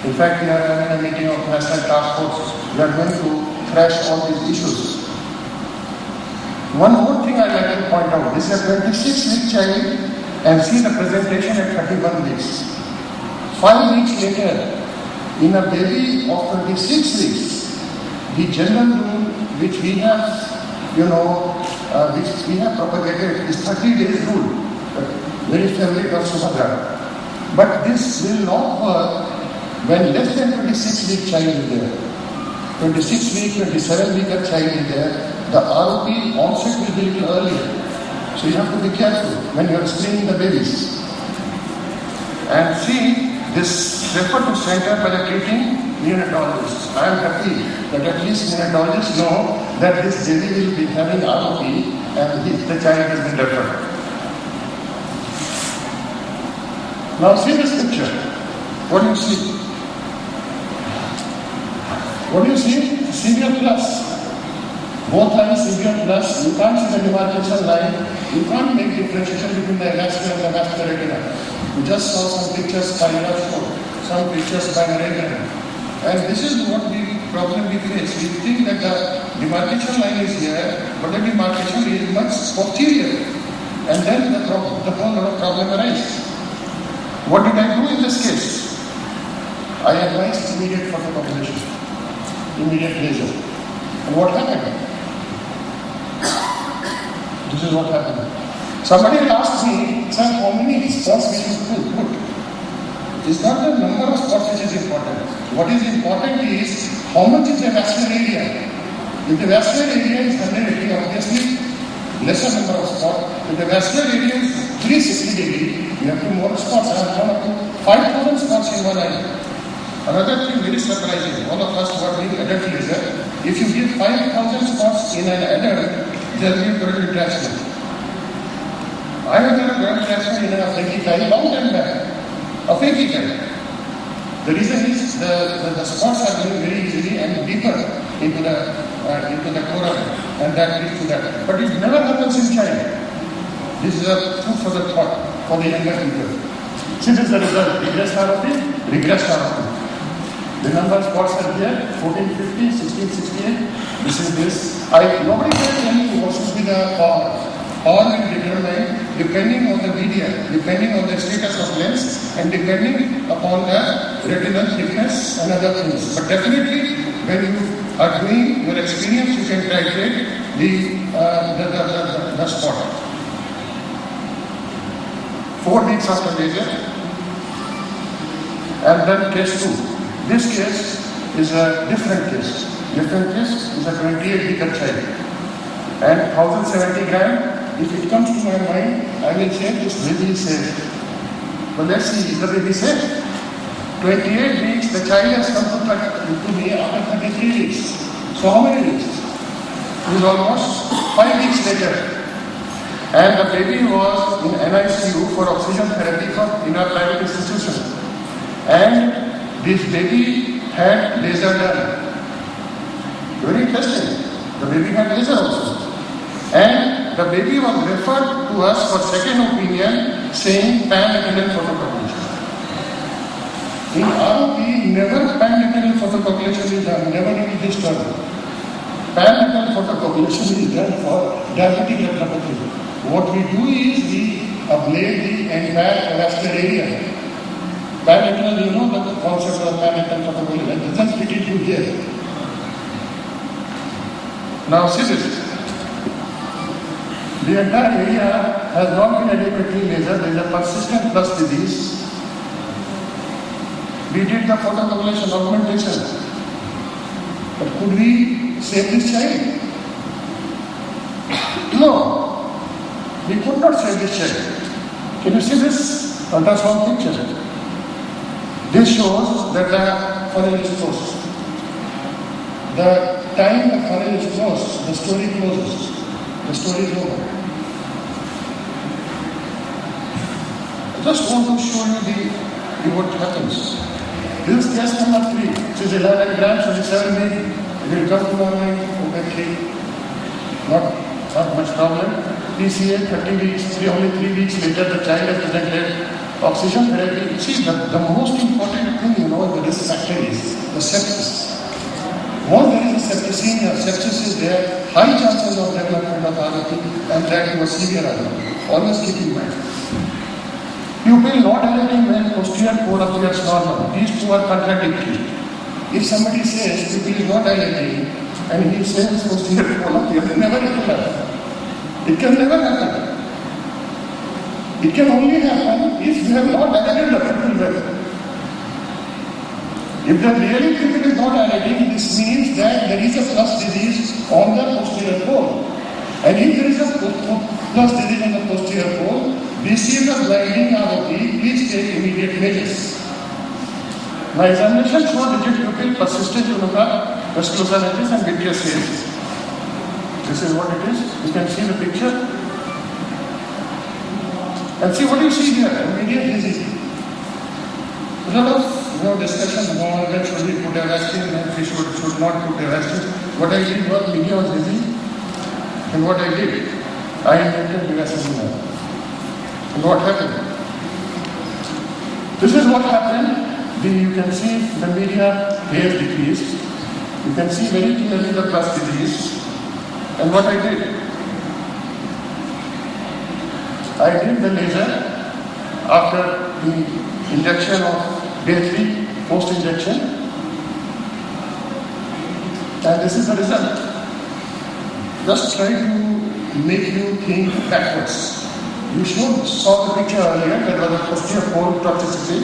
In fact, we are having a meeting of National Task Force. We are going to thrash all these issues. One more thing I'd like to point out. This is a 26-week child and see the presentation at 31 weeks. 5 weeks later, in a baby of 26 weeks, the general rule which we have, which we have propagated is 30 days rule. Very favorite of Subhadra. But this will not work when less than 26-week child is there. 26-week, 27-week child is there. The ROP onset will be a little earlier. So you have to be careful when you are screening the babies. And see, this referred to center by the treating neonatologists. I am happy that at least neonatologists know that this baby will be having ROP and the child has been referred. Now see this picture. What do you see? What do you see? Severe plus. Both lines severe plus. You can't see the demarcation line. You can't make differentiation between the avascular and the vascular retina. We just saw some pictures by Raj, some pictures by Reagan. And this is what the problem we face. We think that the demarcation line is here, but the demarcation is much posterior. And then the whole lot of problem arises. What did I do in this case? I advised immediate photocopulation, immediate laser. And what happened? This is what happened. Somebody asked me, sir, how many spots we should put? It's not the number of spots which is important. What is important is how much is the vascular area. If the vascular area is 180, obviously lesser number of spots. If the vascular area is 360 degrees, you have to more spots. I have gone up to 5,000 spots in one eye. Another thing very surprising, all of us who are doing adult laser, if you give 5,000 spots in an adult, there will be total detachment. I have done a total detachment in a phakic eye long time back. A phakic eye. The reason is the spots are going very easily and deeper into the corona, and that leads to that. But it never happens in child. This is a food for the thought for the younger people. See, this is the result. Regressed ROP, regressed ROP. The number of spots are here, 1450, 1668. This is this. Nobody can tell you what should be the power. Power will determine depending on the media, depending on the status of lens, and depending upon the retinal thickness and other things. But definitely, when you are doing your experience, you can titrate the spot. 4 weeks after laser, and then case 2. This case is a different case. Different case is a 28-week child. And 1070 gram, if it comes to my mind, I will say this baby is safe. But let's see, is the baby safe? 28 weeks, the child has come to me after 33 weeks. So how many weeks? It is almost 5 weeks later. And the baby was in NICU for oxygen therapy in our private institution. And this baby had laser done. Very interesting. The baby had laser also. And the baby was referred to us for second opinion saying pan-retinal photocopulation. In ROP, never pan-retinal photocopulation is done, never in this term. Pan-retinal photocopulation is done for diabetic retinopathy. What we do is we ablate the entire vascular area. Pan-retinal, you know the concept of pan-retinal photocopulation. It doesn't fit into here. Now see this. The entire area has not been adequately lasered. There is a persistent plus disease. We did the photocopulation augmentation. But could we save this child? No. We could not save this child. Can you see this ultrasound picture? This shows that the funnel is closed. The time the funnel is closed, the story closes. The story is over. I just want to show you what happens. This is case number 3. It is 11 grams, 27 weeks. It will come to my mind, okay, 3. Not much problem. PCA 30 weeks, only 3 weeks later the child has presented oxygen therapy. See, the most important thing, in this the sepsis. Once there is a septicemia, sepsis is there, high chances of development of RLP and that to a severe RLP. Always keep in mind. Pupil not dilating when posterior pole appears normal. These two are contradictory. If somebody says pupil is not dilating and he says posterior pole appears, never it will happen. It can never happen. It can only happen if you have not dilated the pupil well. If the really pupil is not dilating, this means that there is a plus disease on the posterior pole. And if there is a plus disease on the posterior pole, BCS of blinding ROP, please take immediate measures. My examination showed rigid pupil, persistent tunica, vasculositis and vitreous hairs. This is what it is. You can see the picture. And see what you see here, immediate disease. A lot of discussion on when should we put Avastin and we should not put Avastin. What I did was media was busy, and what I did, I injected bevacizumab. And what happened? This is what happened. You can see the media hair decreased. You can see very clearly the plus disease. And what I did the laser after the injection of day 3 post-injection, and this is the result. Just try to make you think backwards. You saw the picture earlier, that was a posterior pole toxicity.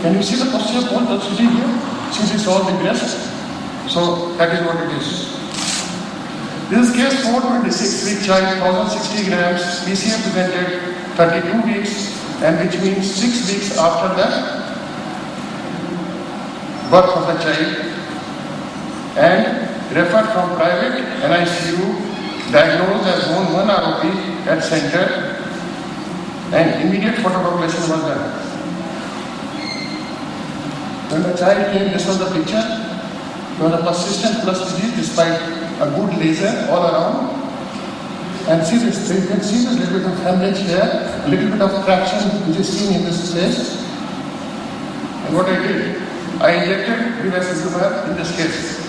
Can you see the posterior pole toxicity here? Since it's all regressed. So that is what it is. This is case 426, week child, 1060 grams, PCA presented 32 weeks, and which means 6 weeks after the birth of the child, and referred from private NICU, diagnosed as zone 1 ROP at center, and immediate photodilation was done. When the child came, this was the picture. There was a persistent plus disease despite a good laser all around. And see this, so you can see this little bit of hemorrhage here, a little bit of traction which is seen in this place. And what I did, I injected bevacizumab in this case.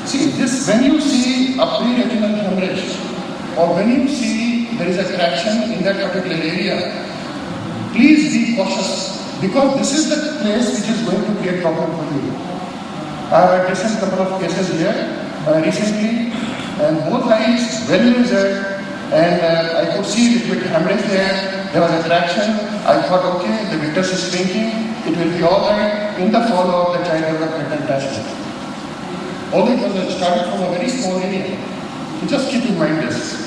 See, this when you see a pre-retinal hemorrhage or when you see there is a traction in that particular area, please be cautious because this is the place which is going to create problem for you. I have a decent couple of cases here recently, and both eyes very lasered, and I could see a little bit hemorrhage there. There was a traction. I thought, okay, the vitreous is shrinking. It will be all right. In the follow-up, the child developed retinal detachment. Although it was started from a very small area. So just keep in mind this.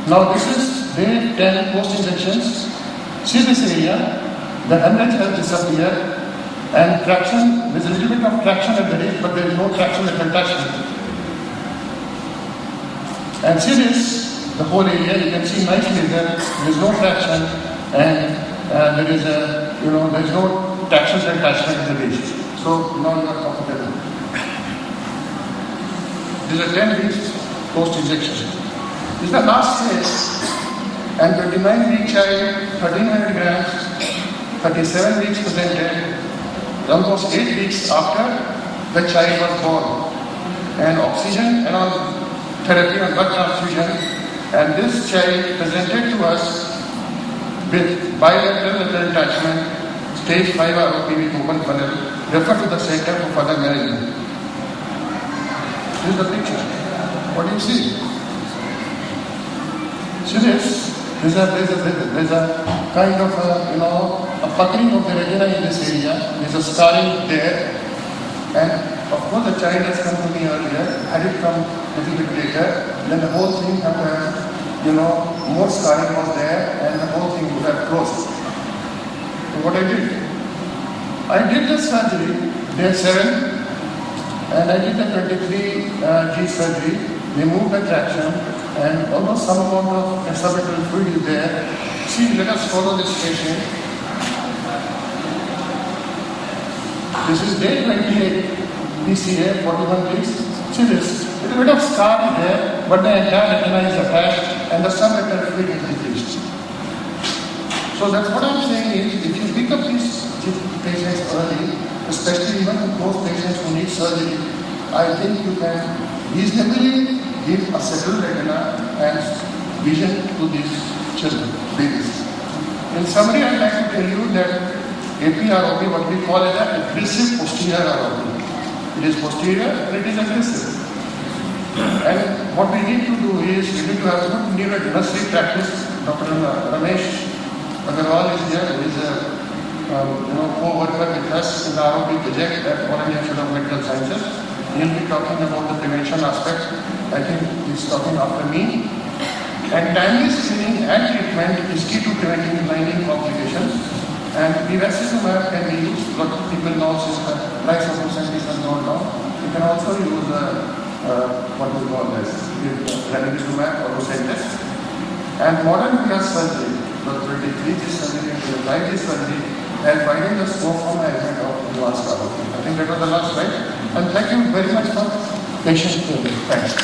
Now this is day 10 post-injections. See this area. The hemorrhage has disappeared. And traction, there's a little bit of traction at the ridge, but there is no traction at the attachment. And see this, the whole area, you can see nicely there is no traction, and there is no traction attachment at the ridge. So now you are comfortable. This is a 10 weeks post-injection. This is the last phase, and 29-week child, 1300 grams, 37 weeks presented. Almost 8 weeks after the child was born, and oxygen and all therapy and blood transfusion, and this child presented to us with bilateral retinal detachment, stage 5 ROP with open funnel, refer to the center for further management. This is the picture. What do you see? See this? There's a kind of a puckering of the retina in this area. There's a scarring there, and of course the child has come to me earlier. Had it come a little bit later, then the whole thing had to have, more scarring was there, and the whole thing would have closed. So what I did the surgery day 7, and I did the 23G surgery. Removed the traction, and almost some amount of subarachnoid fluid is there. See, let us follow this patient. This is day 28 PCA, 41 weeks. See this, a little bit of scar is there, but the entire retina is attached, and the subarachnoid fluid is decreased. So that's what I'm saying is, if you pick up these patients early, especially even those patients who need surgery, I think you can reasonably give a settled retina and vision to these children, babies. In summary, I'd like to tell you that APROP, what we call as an aggressive posterior ROP. It is posterior and it is aggressive. And what we need to do is, we need to have good nursery practice. Dr. Ramesh Agarwal is here, who is a co-worker with us in the ROP project at All India Institute of Medical Sciences. He will be talking about the prevention aspect. I think he's talking after me. And timely screening and treatment is key to preventing blinding complications. And bevacizumab can be used. A lot of people know since the price of Lucentis has gone down. You can also use what we call as ranibizumab or Lucentis. And modern plus surgery, Dr. This surgery and this surgery, and widening the scope for management of advanced ROP. I think that was the last slide. And thank you very much for patience. Thanks.